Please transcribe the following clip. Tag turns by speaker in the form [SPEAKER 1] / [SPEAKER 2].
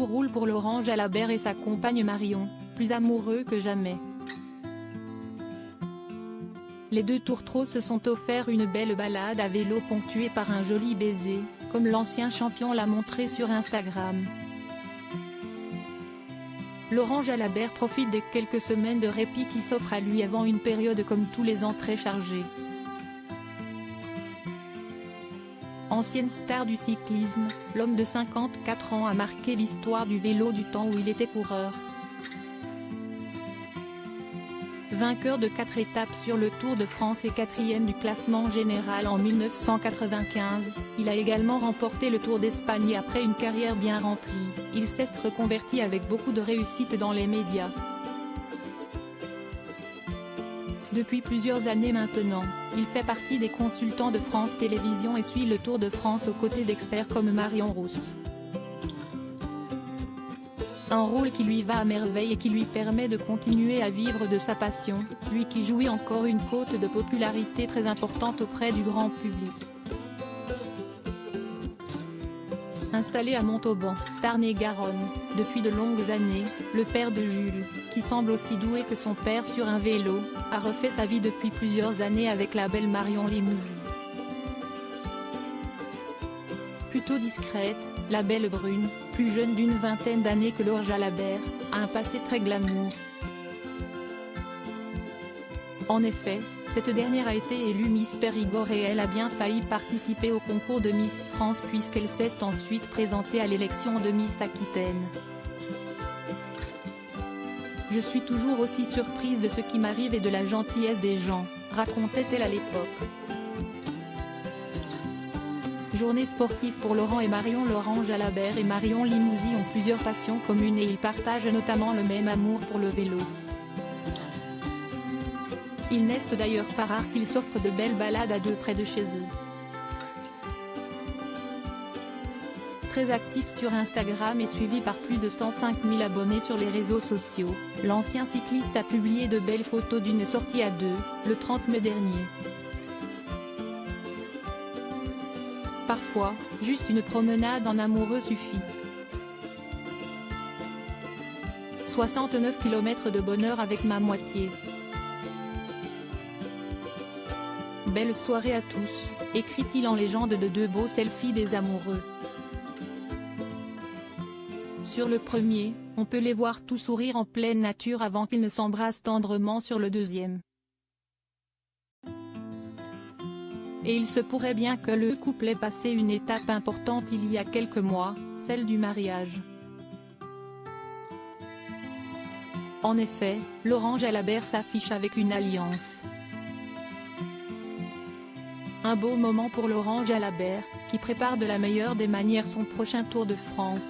[SPEAKER 1] tout roule pour Laurent Jalabert et sa compagne Marion, plus amoureux que jamais. Les deux tourtereaux se sont offerts une belle balade à vélo ponctuée par un joli baiser, comme l'ancien champion l'a montré sur Instagram. Laurent Jalabert profite des quelques semaines de répit qui s'offrent à lui avant une période comme tous les ans très chargée. Ancienne star du cyclisme, l'homme de 54 ans a marqué l'histoire du vélo du temps où il était coureur. Vainqueur de 4 étapes sur le Tour de France et 4e du classement général en 1995, il a également remporté le Tour d'Espagne et après une carrière bien remplie, il s'est reconverti avec beaucoup de réussite dans les médias. Depuis plusieurs années maintenant, il fait partie des consultants de France Télévisions et suit le Tour de France aux côtés d'experts comme Marion Rousse. Un rôle qui lui va à merveille et qui lui permet de continuer à vivre de sa passion, lui qui jouit encore une cote de popularité très importante auprès du grand public. Installé à Montauban, Tarn-et-Garonne, depuis de longues années, le père de Jules, qui semble aussi doué que son père sur un vélo, a refait sa vie depuis plusieurs années avec la belle Marion Limousin. Plutôt discrète, la belle brune, plus jeune d'une vingtaine d'années que Laure Jalabert, a un passé très glamour. En effet, cette dernière a été élue Miss Périgord et elle a bien failli participer au concours de Miss France puisqu'elle s'est ensuite présentée à l'élection de Miss Aquitaine. Je suis toujours aussi surprise de ce qui m'arrive et de la gentillesse des gens, racontait-elle à l'époque. Journée sportive pour Laurent et Marion. Laurent Jalabert et Marion Limousin ont plusieurs passions communes et ils partagent notamment le même amour pour le vélo. Il n'est d'ailleurs pas rare qu'ils s'offrent de belles balades à deux près de chez eux. Très actif sur Instagram et suivi par plus de 105 000 abonnés sur les réseaux sociaux, l'ancien cycliste a publié de belles photos d'une sortie à deux, le 30 mai dernier. Parfois, juste une promenade en amoureux suffit. 69 km de bonheur avec ma moitié. Belle soirée à tous, écrit-il en légende de deux beaux selfies des amoureux. Sur le premier, on peut les voir tous sourire en pleine nature avant qu'ils ne s'embrassent tendrement sur le deuxième. Et il se pourrait bien que le couple ait passé une étape importante il y a quelques mois, celle du mariage. En effet, Laurent Jalabert s'affiche avec une alliance. Un beau moment pour Laurent Jalabert, qui prépare de la meilleure des manières son prochain Tour de France.